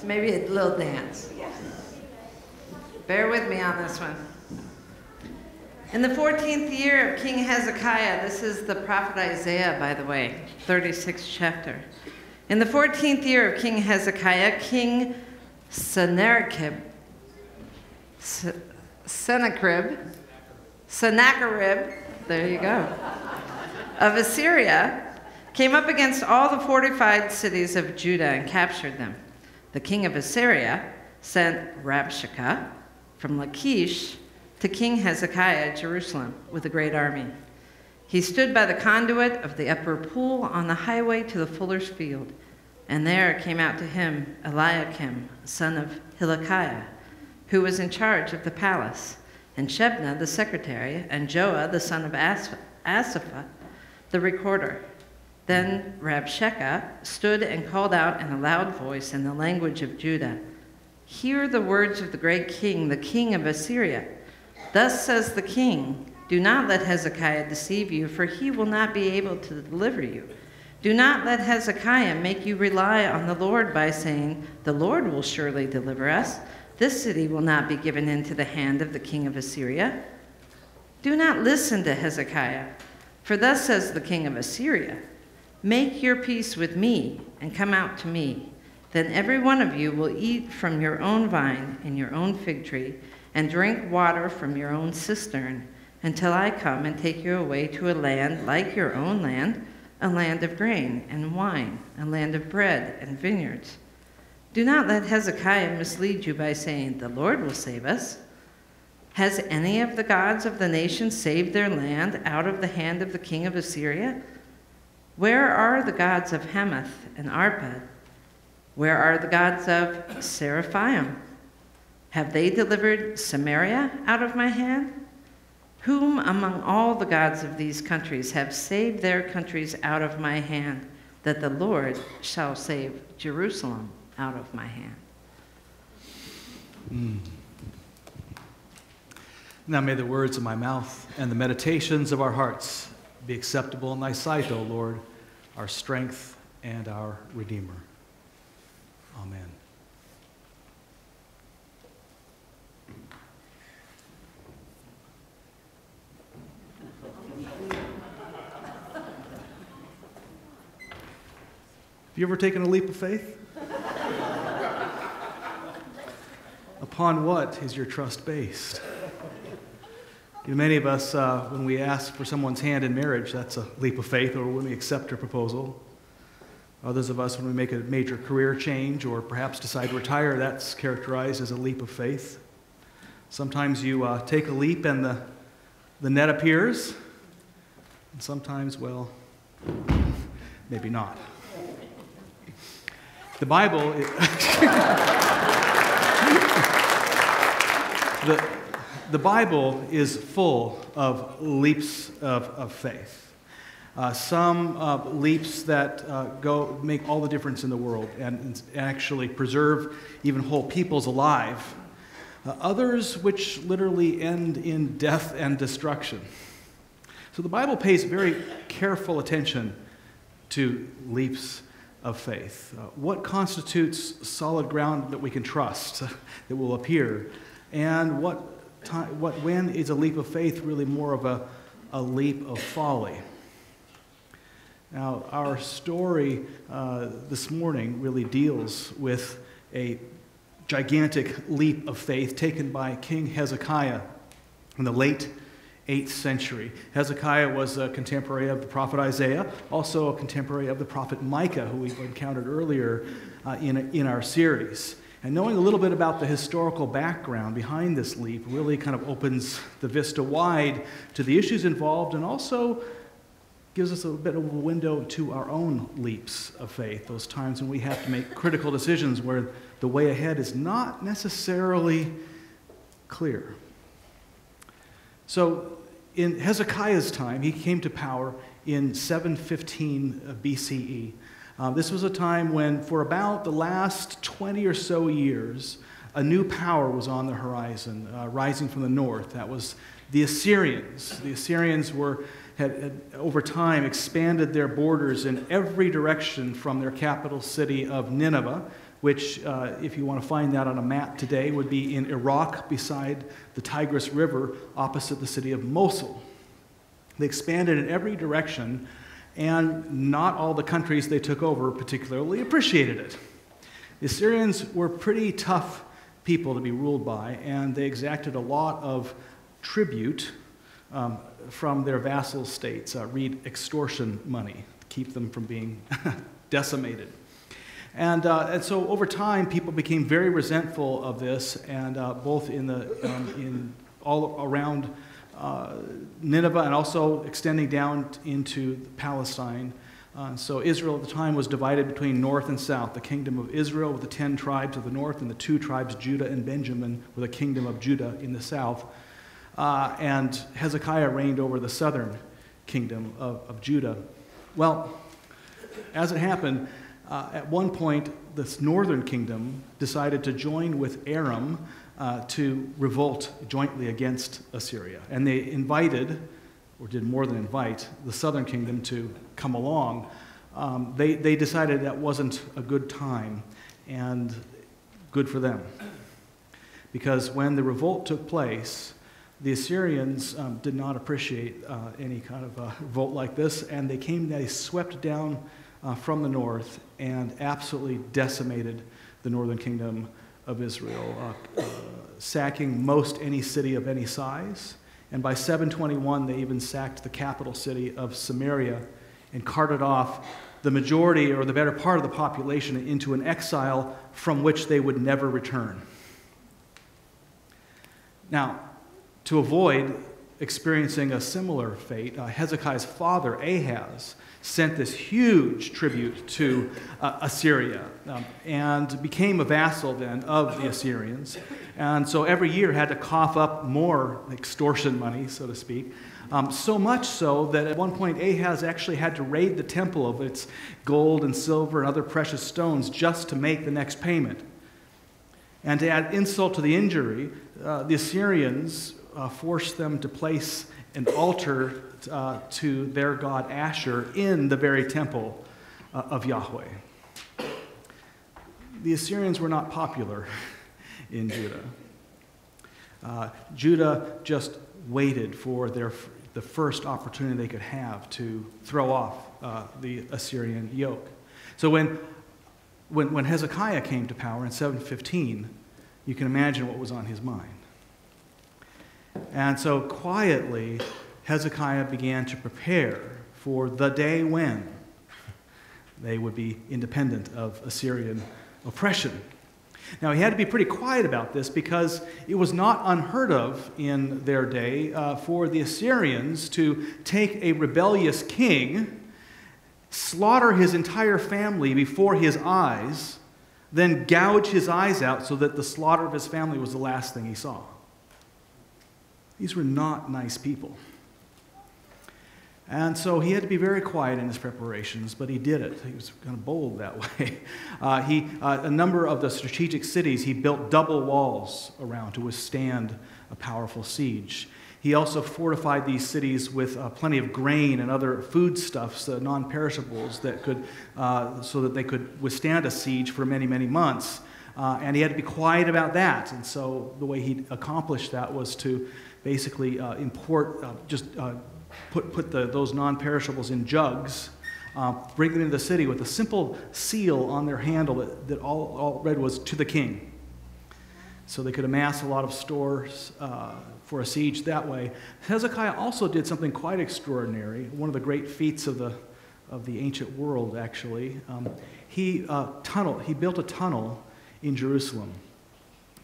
Maybe a little dance. Bear with me on this one. In the 14th year of King Hezekiah, this is the prophet Isaiah, by the way, 36th chapter. In the 14th year of King Hezekiah, King Sennacherib, there you go, of Assyria, came up against all the fortified cities of Judah and captured them. The king of Assyria sent Rabshakeh from Lachish to King Hezekiah at Jerusalem with a great army. He stood by the conduit of the upper pool on the highway to the fuller's field, and there came out to him Eliakim, son of Hilkiah, who was in charge of the palace, and Shebna the secretary, and Joah the son of Asaph the recorder. Then Rabshakeh stood and called out in a loud voice in the language of Judah, "Hear the words of the great king, the king of Assyria. Thus says the king, do not let Hezekiah deceive you, for he will not be able to deliver you. Do not let Hezekiah make you rely on the Lord by saying, the Lord will surely deliver us. This city will not be given into the hand of the king of Assyria. Do not listen to Hezekiah, for thus says the king of Assyria, make your peace with me and come out to me. Then every one of you will eat from your own vine and your own fig tree and drink water from your own cistern until I come and take you away to a land like your own land, a land of grain and wine, a land of bread and vineyards. Do not let Hezekiah mislead you by saying, the Lord will save us. Has any of the gods of the nation saved their land out of the hand of the king of Assyria? Where are the gods of Hamath and Arpad? Where are the gods of Seraphaim? Have they delivered Samaria out of my hand? Whom among all the gods of these countries have saved their countries out of my hand, that the Lord shall save Jerusalem out of my hand? Now may the words of my mouth and the meditations of our hearts be acceptable in thy sight, O Lord, our strength and our Redeemer. Amen. Have you ever taken a leap of faith? Upon what is your trust based? Many of us, when we ask for someone's hand in marriage, that's a leap of faith, or when we accept a proposal. Others of us, when we make a major career change or perhaps decide to retire, that's characterized as a leap of faith. Sometimes you take a leap and the net appears, and sometimes, well, maybe not. The Bible, the Bible is full of leaps of faith. Some leaps that make all the difference in the world and actually preserve even whole peoples alive. Others which literally end in death and destruction. So the Bible pays very careful attention to leaps of faith. What constitutes solid ground that we can trust, that will appear, and when is a leap of faith really more of a leap of folly? Now, our story this morning really deals with a gigantic leap of faith taken by King Hezekiah in the late 8th century. Hezekiah was a contemporary of the prophet Isaiah, also a contemporary of the prophet Micah, who we've encountered earlier in our series. And knowing a little bit about the historical background behind this leap really kind of opens the vista wide to the issues involved, and also gives us a bit of a window to our own leaps of faith, those times when we have to make critical decisions where the way ahead is not necessarily clear. So in Hezekiah's time, he came to power in 715 BCE. This was a time when, for about the last 20 or so years, a new power was on the horizon, rising from the north. That was the Assyrians. The Assyrians had over time expanded their borders in every direction from their capital city of Nineveh, which, if you want to find that on a map today, would be in Iraq beside the Tigris River opposite the city of Mosul. They expanded in every direction, and not all the countries they took over particularly appreciated it. The Assyrians were pretty tough people to be ruled by, and they exacted a lot of tribute from their vassal states, read extortion money, to keep them from being decimated. And so over time, people became very resentful of this, and both in all around Nineveh and also extending down into Palestine. So Israel at the time was divided between north and south, the kingdom of Israel with the 10 tribes of the north and the 2 tribes, Judah and Benjamin, with a kingdom of Judah in the south. And Hezekiah reigned over the southern kingdom of Judah. Well, as it happened, at one point, this northern kingdom decided to join with Aram to revolt jointly against Assyria. And they invited, or did more than invite, the southern kingdom to come along. They decided that wasn't a good time, and good for them. Because when the revolt took place, the Assyrians did not appreciate any kind of revolt like this, and they swept down from the north and absolutely decimated the northern kingdom of Israel, sacking most any city of any size. And by 721, they even sacked the capital city of Samaria and carted off the majority or the better part of the population into an exile from which they would never return. Now, to avoid experiencing a similar fate, Hezekiah's father, Ahaz, sent this huge tribute to Assyria and became a vassal then of the Assyrians. And so every year had to cough up more extortion money, so to speak. So much so that at one point Ahaz actually had to raid the temple of its gold and silver and other precious stones just to make the next payment. And to add insult to the injury, the Assyrians forced them to place an altar to their god Asher in the very temple of Yahweh. The Assyrians were not popular in Judah. Judah just waited for the first opportunity they could have to throw off the Assyrian yoke. So when Hezekiah came to power in 715, you can imagine what was on his mind. And so quietly, Hezekiah began to prepare for the day when they would be independent of Assyrian oppression. Now, he had to be pretty quiet about this because it was not unheard of in their day for the Assyrians to take a rebellious king, slaughter his entire family before his eyes, then gouge his eyes out so that the slaughter of his family was the last thing he saw. These were not nice people. And so he had to be very quiet in his preparations, but he did it. He was kind of bold that way. A number of the strategic cities, he built double walls around to withstand a powerful siege. He also fortified these cities with plenty of grain and other foodstuffs, non-perishables, that could, so that they could withstand a siege for many, many months. And he had to be quiet about that. And so the way he accomplished that was to basically import, put those non-perishables in jugs, bring them into the city with a simple seal on their handle that all read was "to the king." So they could amass a lot of stores for a siege that way. Hezekiah also did something quite extraordinary, one of the great feats of the ancient world, actually. He built a tunnel in Jerusalem.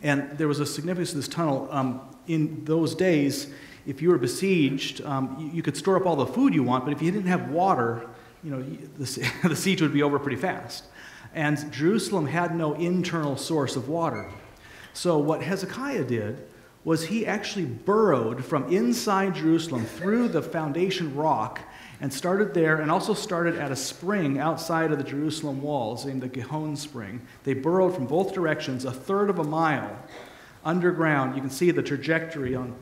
And there was a significance to this tunnel. In those days, if you were besieged, you could store up all the food you want, but if you didn't have water, the siege would be over pretty fast. And Jerusalem had no internal source of water. So what Hezekiah did was he actually burrowed from inside Jerusalem through the foundation rock and started there, and also started at a spring outside of the Jerusalem walls named the Gihon Spring. They burrowed from both directions, a third of a mile underground. You can see the trajectory on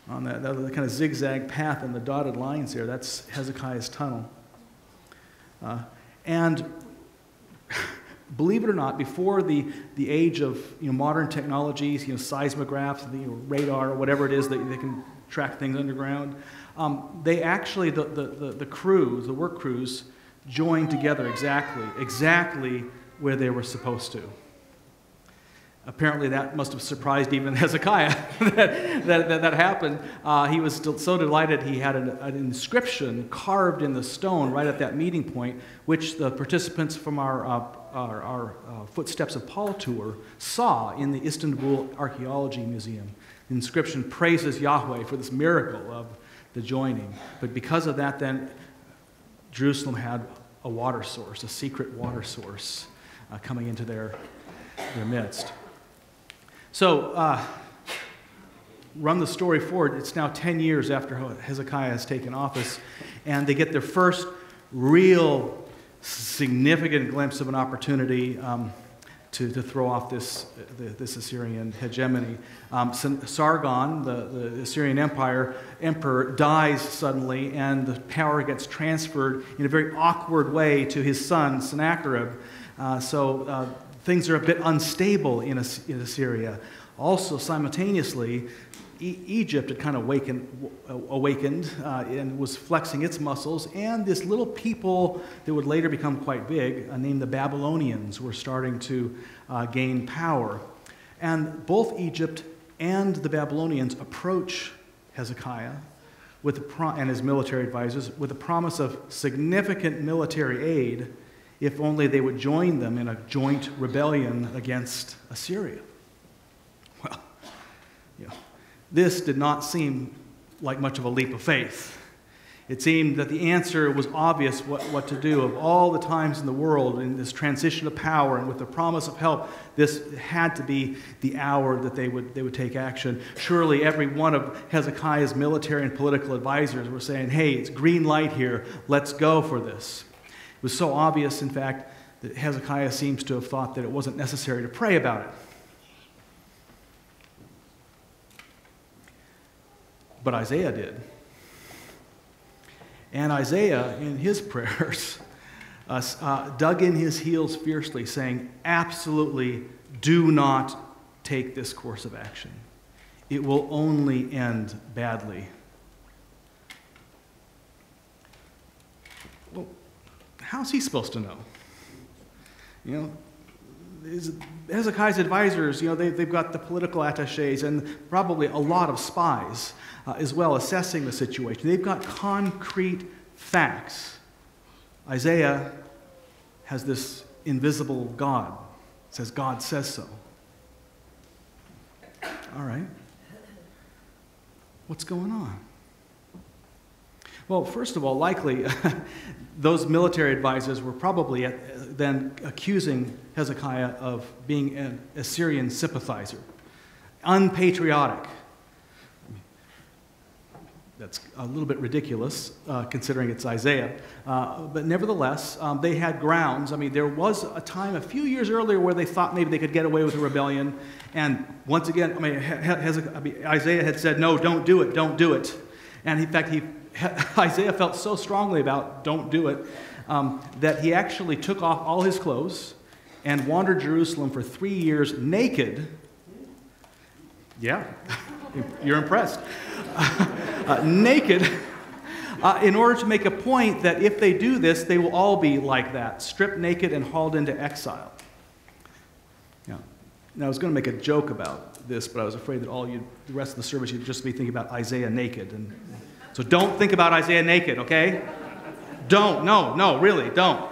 that kind of zigzag path and the dotted lines there. That's Hezekiah's tunnel. And Believe it or not, before the age of modern technologies, seismographs, radar, or whatever it is that they can track things underground, they actually, the crews, the work crews, joined together exactly where they were supposed to. Apparently that must have surprised even Hezekiah that happened. He was still so delighted he had an inscription carved in the stone right at that meeting point, which the participants from our Footsteps of Paul tour saw in the Istanbul Archaeology Museum. The inscription praises Yahweh for this miracle of the joining. But because of that, then, Jerusalem had a water source, a secret water source coming into their midst. So, run the story forward. It's now 10 years after Hezekiah has taken office, and they get their first real significant glimpse of an opportunity to throw off this Assyrian hegemony. Sargon, the Assyrian emperor, dies suddenly, and the power gets transferred in a very awkward way to his son, Sennacherib. So things are a bit unstable in Assyria. Also, simultaneously, Egypt had kind of awakened and was flexing its muscles, and this little people that would later become quite big, named the Babylonians, were starting to gain power. And both Egypt and the Babylonians approach Hezekiah and his military advisors with a promise of significant military aid if only they would join them in a joint rebellion against Assyria. Well, this did not seem like much of a leap of faith. It seemed that the answer was obvious what to do. Of all the times in the world, in this transition of power and with the promise of help, this had to be the hour that they would take action. Surely every one of Hezekiah's military and political advisors were saying, hey, it's green light here, let's go for this. It was so obvious, in fact, that Hezekiah seems to have thought that it wasn't necessary to pray about it. But Isaiah did. And Isaiah, in his prayers, dug in his heels fiercely, saying, absolutely do not take this course of action. It will only end badly. Well, how's he supposed to know? Hezekiah's advisors, they've got the political attachés and probably a lot of spies as well assessing the situation. They've got concrete facts. Isaiah has this invisible God. It says, God says so. All right. What's going on? Well, first of all, likely those military advisors were probably then accusing Hezekiah of being an Assyrian sympathizer, unpatriotic. That's a little bit ridiculous, considering it's Isaiah. But nevertheless, they had grounds. There was a time a few years earlier where they thought maybe they could get away with a rebellion. And once again, Isaiah had said, no, don't do it. And in fact, Isaiah felt so strongly about don't do it that he actually took off all his clothes and wandered Jerusalem for 3 years naked. Yeah, you're impressed. Naked, in order to make a point that if they do this, they will all be like that, stripped naked and hauled into exile. Yeah. Now, I was going to make a joke about this, but I was afraid that the rest of the service, you'd just be thinking about Isaiah naked. So don't think about Isaiah naked, okay? No, really, don't.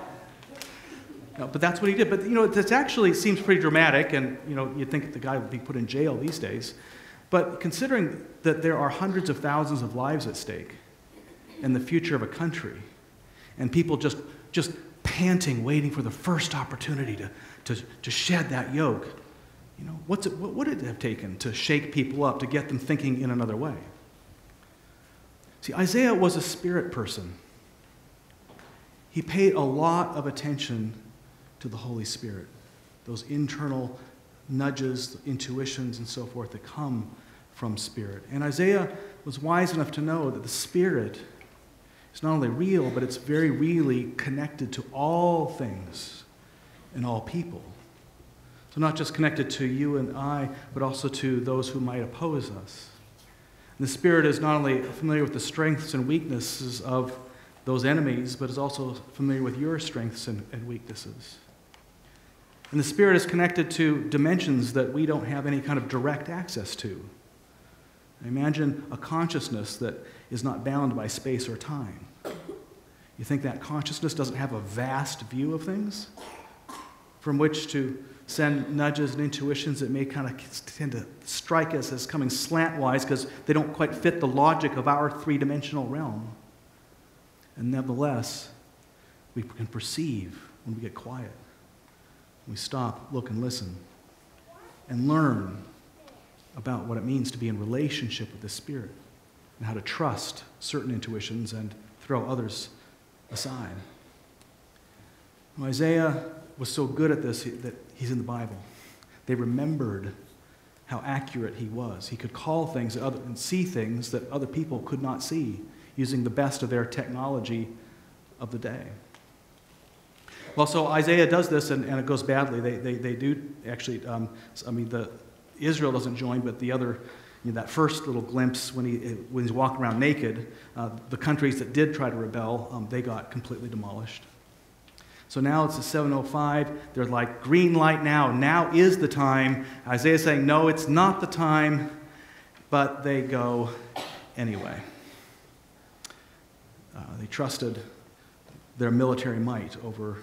No, but that's what he did. But, this actually seems pretty dramatic, and, you'd think the guy would be put in jail these days. But considering that there are hundreds of thousands of lives at stake and the future of a country, and people just panting, waiting for the first opportunity to shed that yoke, what would it have taken to shake people up, to get them thinking in another way? See, Isaiah was a spirit person. He paid a lot of attention to the Holy Spirit, those internal nudges, intuitions, and so forth that come from Spirit. And Isaiah was wise enough to know that the Spirit is not only real, but it's very really connected to all things and all people. So not just connected to you and I, but also to those who might oppose us. And the Spirit is not only familiar with the strengths and weaknesses of those enemies, but is also familiar with your strengths and weaknesses. And the Spirit is connected to dimensions that we don't have any kind of direct access to. Imagine a consciousness that is not bound by space or time. You think that consciousness doesn't have a vast view of things from which to send nudges and intuitions that may kind of tend to strike us as coming slantwise because they don't quite fit the logic of our three-dimensional realm. And nevertheless, we can perceive when we get quiet. We stop, look, and listen, and learn about what it means to be in relationship with the Spirit and how to trust certain intuitions and throw others aside. Well, Isaiah was so good at this that he's in the Bible. They remembered how accurate he was. He could call things and see things that other people could not see using the best of their technology of the day. Well, so Isaiah does this, and it goes badly. They do actually, Israel doesn't join, but the other, that first little glimpse when he's walking around naked, the countries that did try to rebel, they got completely demolished. So now it's a 7:05. They're like, green light now. Now is the time. Isaiah's saying, no, it's not the time. But they go anyway. They trusted their military might over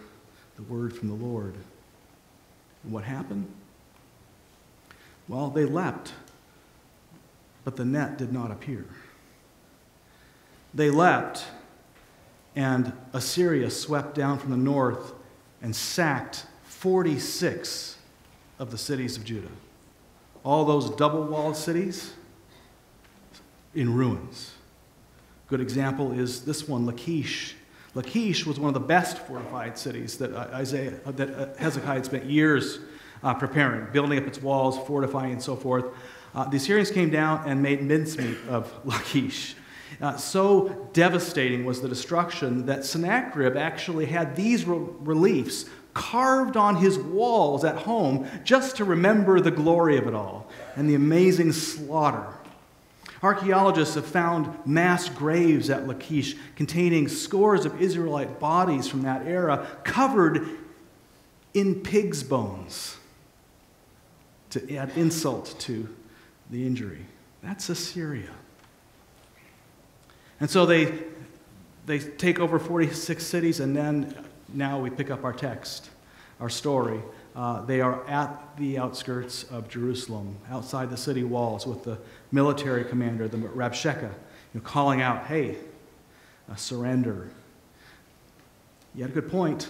the word from the Lord. And what happened? Well, they leapt, but the net did not appear. They leapt, and Assyria swept down from the north and sacked 46 of the cities of Judah. All those double-walled cities in ruins. Good example is this one, Lachish. Lachish was one of the best fortified cities that Hezekiah had spent years preparing, building up its walls, fortifying, and so forth. The Assyrians came down and made mincemeat of Lachish. So devastating was the destruction that Sennacherib actually had these reliefs carved on his walls at home just to remember the glory of it all and the amazing slaughter. Archaeologists have found mass graves at Lachish containing scores of Israelite bodies from that era covered in pig's bones to add insult to the injury. That's Assyria. And so they take over 46 cities, and then now we pick up our text, our story. They are at the outskirts of Jerusalem, outside the city walls, with the military commander, the Rabshakeh, calling out, hey, surrender. You had a good point.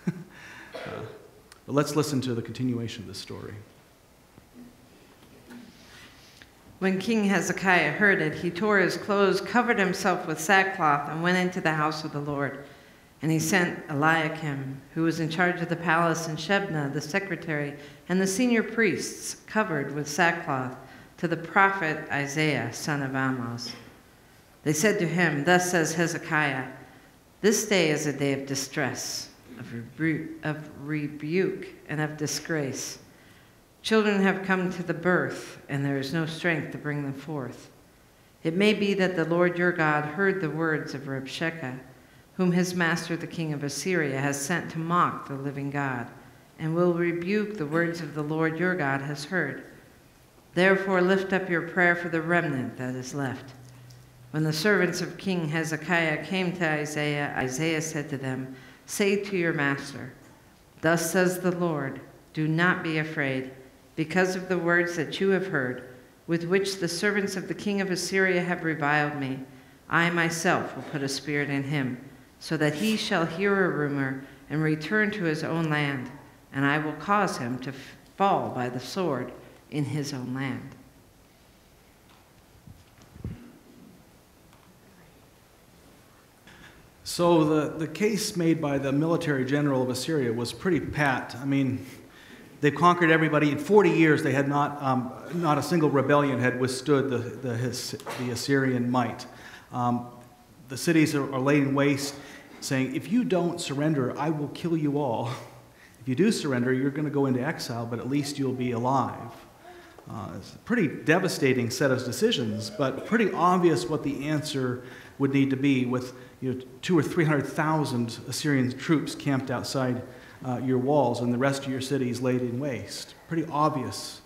But let's listen to the continuation of this story. When King Hezekiah heard it, he tore his clothes, covered himself with sackcloth, and went into the house of the Lord. And he sent Eliakim, who was in charge of the palace, and Shebna, the secretary, and the senior priests, covered with sackcloth, to the prophet Isaiah, son of Amoz. They said to him, thus says Hezekiah, this day is a day of distress, of rebuke, and of disgrace. Children have come to the birth, and there is no strength to bring them forth. It may be that the Lord your God heard the words of Rabshakeh, whom his master the king of Assyria has sent to mock the living God, and will rebuke the words of the Lord your God has heard. Therefore lift up your prayer for the remnant that is left. When the servants of King Hezekiah came to Isaiah, Isaiah said to them, say to your master, thus says the Lord, do not be afraid, because of the words that you have heard, with which the servants of the king of Assyria have reviled me. I myself will put a spirit in him, so that he shall hear a rumor and return to his own land, and I will cause him to fall by the sword in his own land. So the case made by the military general of Assyria was pretty pat. I mean, they conquered everybody. In 40 years, they had not a single rebellion had withstood the Assyrian might. The cities are laying waste, saying, if you don't surrender, I will kill you all. If you do surrender, you're going to go into exile, but at least you'll be alive. It's a pretty devastating set of decisions, but pretty obvious what the answer would need to be with 200,000 or 300,000 Assyrian troops camped outside your walls and the rest of your cities laid in waste. Pretty obvious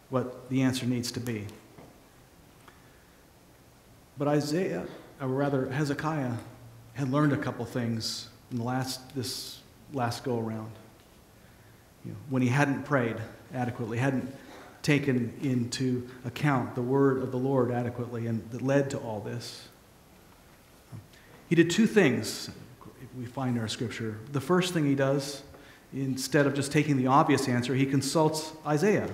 what the answer needs to be. But Hezekiah had learned a couple things in this last go-around. When he hadn't prayed adequately, hadn't taken into account the word of the Lord adequately, and that led to all this. He did two things we find in our scripture. The first thing he does, instead of just taking the obvious answer, he consults Isaiah.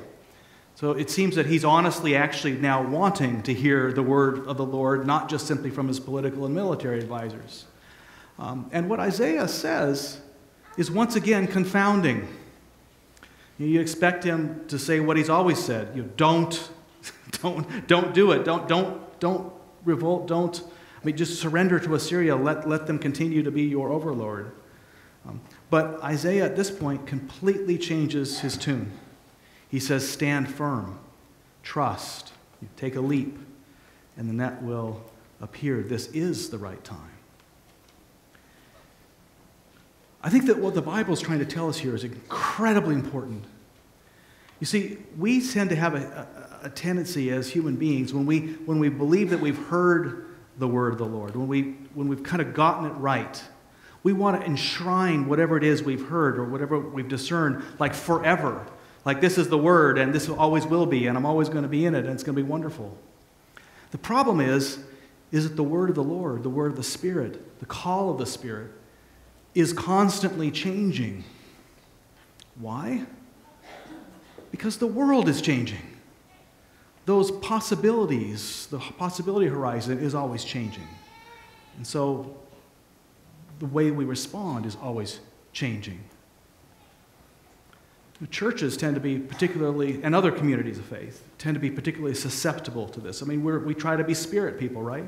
So it seems that he's honestly actually now wanting to hear the word of the Lord, not just simply from his political and military advisors. And what Isaiah says is once again confounding. You expect him to say what he's always said. Don't do it. Don't revolt. Just surrender to Assyria. Let them continue to be your overlord. But Isaiah at this point completely changes his tune. He says, stand firm, trust, take a leap, and the net will appear. This is the right time. I think that what the Bible is trying to tell us here is incredibly important. You see, we tend to have a tendency as human beings, when we believe that we've heard the word of the Lord, when we've kind of gotten it right, we want to enshrine whatever it is we've heard or whatever we've discerned, like forever. Like this is the word, and this always will be, and I'm always going to be in it, and it's going to be wonderful. The problem is that the word of the Lord, the word of the Spirit, the call of the Spirit, is constantly changing. Why? Because the world is changing. Those possibilities, the possibility horizon is always changing. And so the way we respond is always changing. Churches tend to be particularly, and other communities of faith, tend to be particularly susceptible to this. I mean, we try to be spirit people, right?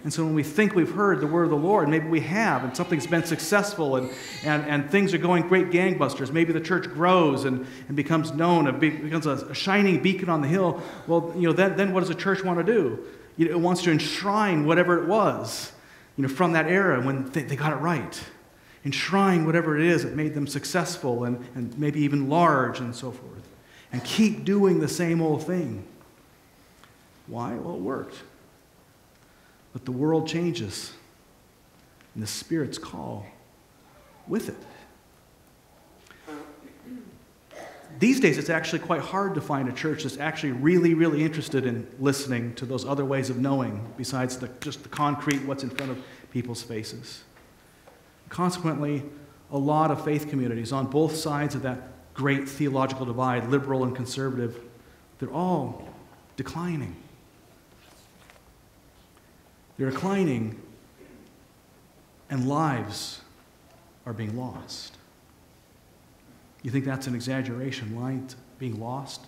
And so when we think we've heard the word of the Lord, maybe we have, and something's been successful, and things are going great gangbusters. Maybe the church grows and becomes known, and becomes a shining beacon on the hill. Well, then what does a church want to do? It wants to enshrine whatever it was, from that era when they got it right. Enshrine whatever it is that made them successful and maybe even large and so forth. And keep doing the same old thing. Why? Well, it worked. But the world changes. And the Spirit's call with it. These days, it's actually quite hard to find a church that's actually really, really interested in listening to those other ways of knowing besides just the concrete, what's in front of people's faces. Consequently, a lot of faith communities on both sides of that great theological divide, liberal and conservative, they're all declining. They're declining, and lives are being lost. You think that's an exaggeration, lives being lost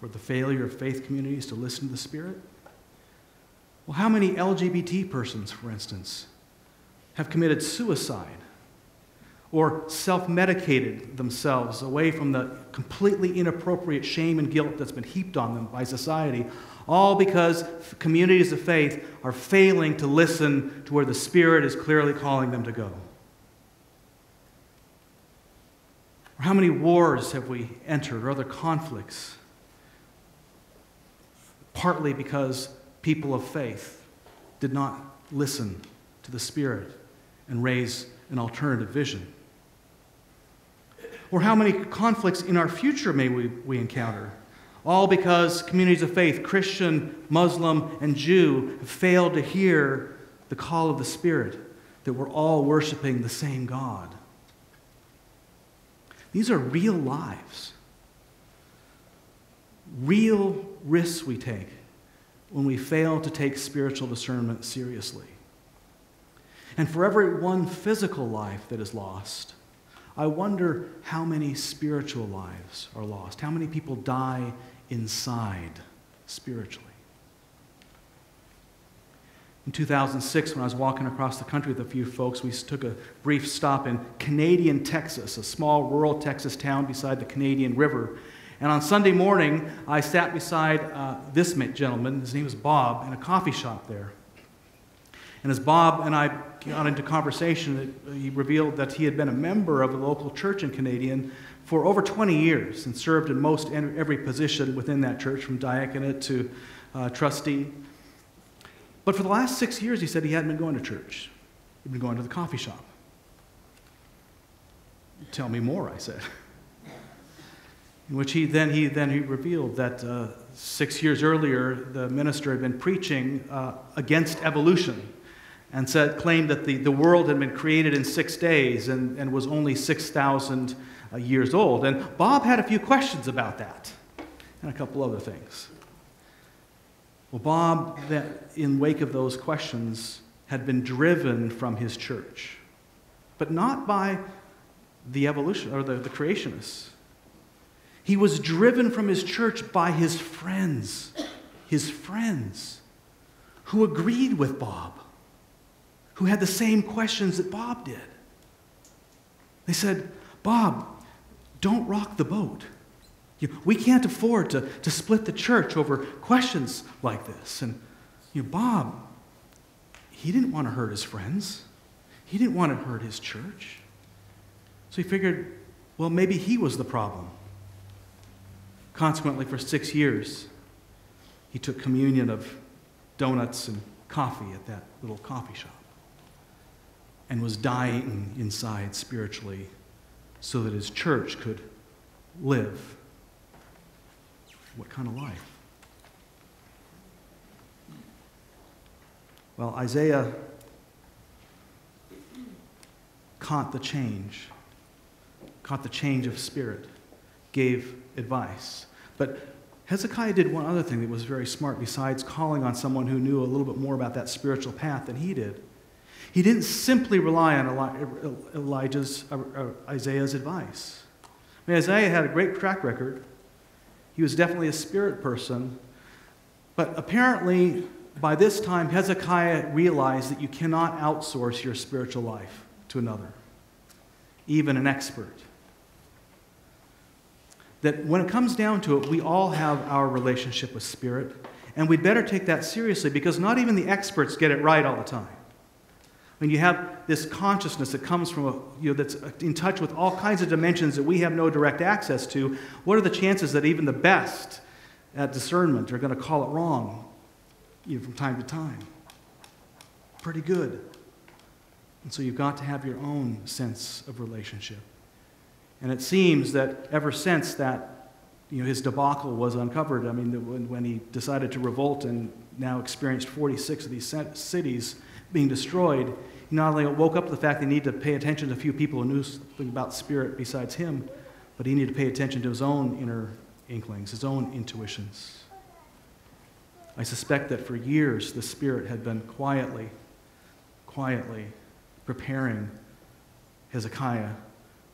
for the failure of faith communities to listen to the Spirit? Well, how many LGBT persons, for instance, have committed suicide or self-medicated themselves away from the completely inappropriate shame and guilt that's been heaped on them by society, all because communities of faith are failing to listen to where the Spirit is clearly calling them to go? Or how many wars have we entered, or other conflicts, partly because people of faith did not listen to the Spirit and raise an alternative vision? Or how many conflicts in our future may we encounter? All because communities of faith, Christian, Muslim, and Jew, have failed to hear the call of the Spirit, that we're all worshiping the same God. These are real lives. Real risks we take when we fail to take spiritual discernment seriously. And for every one physical life that is lost, I wonder how many spiritual lives are lost. How many people die inside spiritually? In 2006, when I was walking across the country with a few folks, we took a brief stop in Canadian, Texas, a small rural Texas town beside the Canadian River. And on Sunday morning, I sat beside this gentleman, his name was Bob, in a coffee shop there. And as Bob and I got into conversation, he revealed that he had been a member of a local church in Canadian for over 20 years and served in most every position within that church, from diaconate to trustee. But for the last 6 years, he said he hadn't been going to church. He'd been going to the coffee shop. Tell me more, I said. In which he revealed that 6 years earlier, the minister had been preaching against evolution and claimed that the world had been created in 6 days and was only 6,000 years old. And Bob had a few questions about that and a couple other things. Well, Bob, in wake of those questions, had been driven from his church, but not by the evolution or the creationists. He was driven from his church by his friends who agreed with Bob, who had the same questions that Bob did. They said, Bob, don't rock the boat. We can't afford to split the church over questions like this. And Bob, he didn't want to hurt his friends. He didn't want to hurt his church. So he figured, well, maybe he was the problem. Consequently, for 6 years, he took communion of donuts and coffee at that little coffee shop and was dying inside spiritually so that his church could live. What kind of life? Well, Isaiah caught the change of spirit, gave advice. But Hezekiah did one other thing that was very smart besides calling on someone who knew a little bit more about that spiritual path than he did. He didn't simply rely on Isaiah's advice. I mean, Isaiah had a great track record. He was definitely a spirit person. But apparently, by this time, Hezekiah realized that you cannot outsource your spiritual life to another, even an expert. That when it comes down to it, we all have our relationship with spirit, and we'd better take that seriously because not even the experts get it right all the time. When you have this consciousness that comes from that's in touch with all kinds of dimensions that we have no direct access to, what are the chances that even the best at discernment are going to call it wrong from time to time? Pretty good. And so you've got to have your own sense of relationship. And it seems that ever since that his debacle was uncovered, I mean, when he decided to revolt and now experienced 46 of these cities being destroyed, he not only woke up to the fact that he needed to pay attention to a few people who knew something about spirit besides him, but he needed to pay attention to his own inner inklings, his own intuitions. I suspect that for years the Spirit had been quietly preparing Hezekiah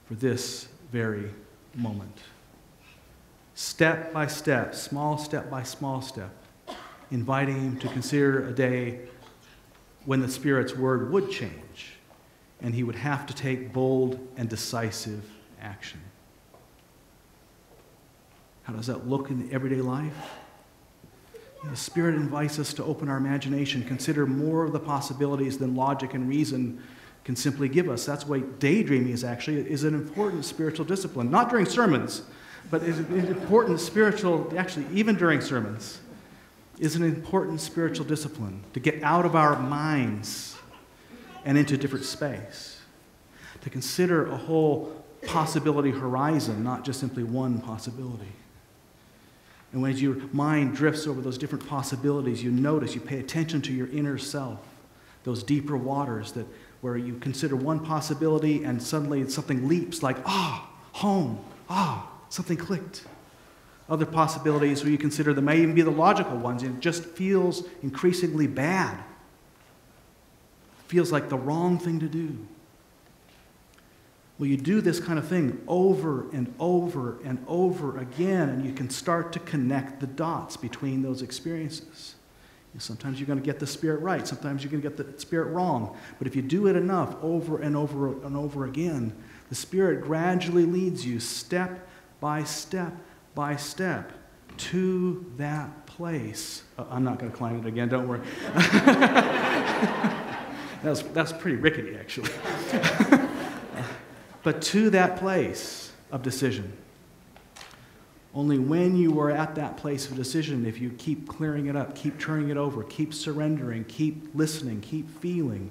for this very moment. Step by step, small step by small step, inviting him to consider a day when the Spirit's word would change and he would have to take bold and decisive action. How does that look in everyday life? The Spirit invites us to open our imagination, consider more of the possibilities than logic and reason can simply give us. That's why daydreaming is an important spiritual discipline. Not during sermons, but is an important spiritual, actually even during sermons, is an important spiritual discipline to get out of our minds and into different space, to consider a whole possibility horizon, not just simply one possibility. And when your mind drifts over those different possibilities, you notice, you pay attention to your inner self, those deeper waters where you consider one possibility and suddenly something leaps like, home, something clicked. Other possibilities where you consider them may even be the logical ones, and it just feels increasingly bad. Feels like the wrong thing to do. Well, you do this kind of thing over and over and over again, and you can start to connect the dots between those experiences. Sometimes you're going to get the Spirit right. Sometimes you're going to get the Spirit wrong. But if you do it enough over and over and over again, the Spirit gradually leads you step by step by step to that place. I'm not going to climb it again, don't worry. That's pretty rickety, actually. But to that place of decision. Only when you are at that place of decision, if you keep clearing it up, keep turning it over, keep surrendering, keep listening, keep feeling,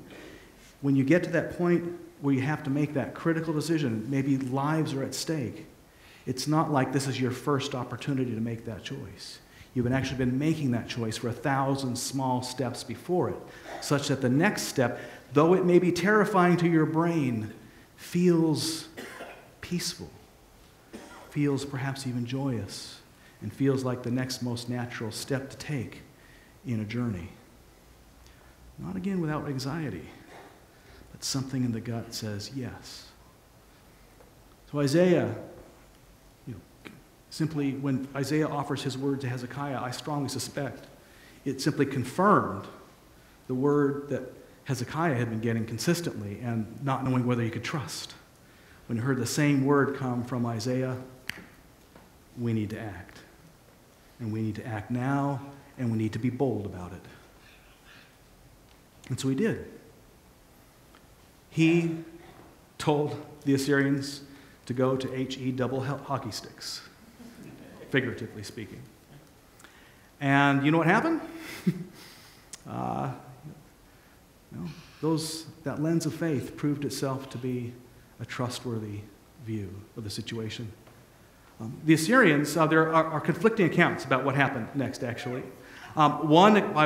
when you get to that point where you have to make that critical decision, maybe lives are at stake, it's not like this is your first opportunity to make that choice. You've actually been making that choice for 1,000 small steps before it, such that the next step, though it may be terrifying to your brain, feels peaceful, feels perhaps even joyous, and feels like the next most natural step to take in a journey. Not again without anxiety, but something in the gut says yes. So Isaiah, simply when Isaiah offers his word to Hezekiah, I strongly suspect it simply confirmed the word that Hezekiah had been getting consistently and not knowing whether he could trust. When he heard the same word come from Isaiah, we need to act. And we need to act now, and we need to be bold about it. And so he did. He told the Assyrians to go to HE double hockey sticks, figuratively speaking. And you know what happened? That lens of faith proved itself to be a trustworthy view of the situation. The Assyrians, there are conflicting accounts about what happened next, actually. By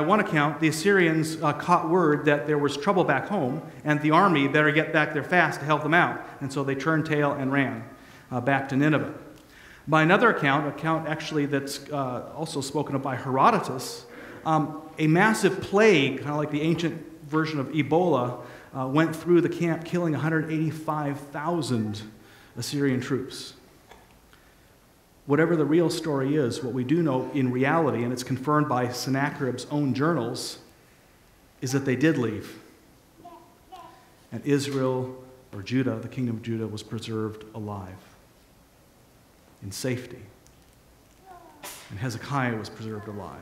one account, the Assyrians caught word that there was trouble back home, and the army better get back there fast to help them out. And so they turned tail and ran back to Nineveh. By another account actually that's also spoken of by Herodotus, a massive plague, kind of like the ancient version of Ebola, went through the camp, killing 185,000 Assyrian troops. Whatever the real story is, what we do know in reality, and it's confirmed by Sennacherib's own journals, is that they did leave. And Israel, or Judah, the kingdom of Judah, was preserved alive, in safety. And Hezekiah was preserved alive.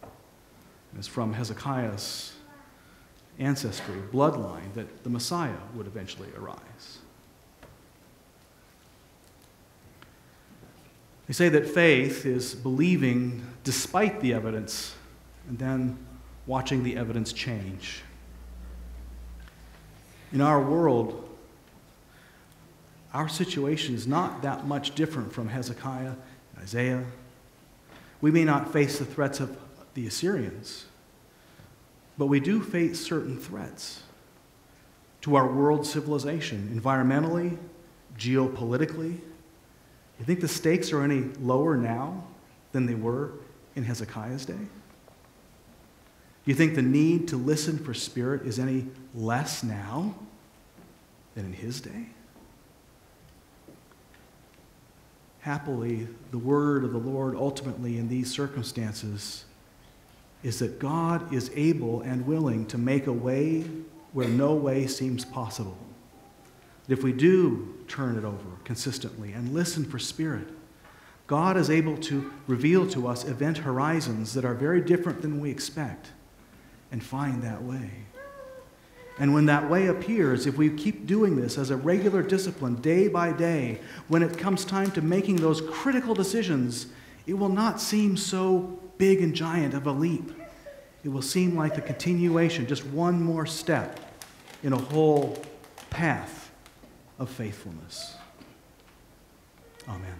And it's from Hezekiah's ancestry, bloodline, that the Messiah would eventually arise. They say that faith is believing despite the evidence and then watching the evidence change. In our world, our situation is not that much different from Hezekiah and Isaiah. We may not face the threats of the Assyrians, but we do face certain threats to our world civilization, environmentally, geopolitically. You think the stakes are any lower now than they were in Hezekiah's day? Do you think the need to listen for Spirit is any less now than in his day? Happily, the word of the Lord ultimately in these circumstances is that God is able and willing to make a way where no way seems possible. If we do turn it over consistently and listen for Spirit, God is able to reveal to us event horizons that are very different than we expect and find that way. And when that way appears, if we keep doing this as a regular discipline day by day, when it comes time to making those critical decisions, it will not seem so big and giant of a leap. It will seem like the continuation, just one more step in a whole path of faithfulness. Amen.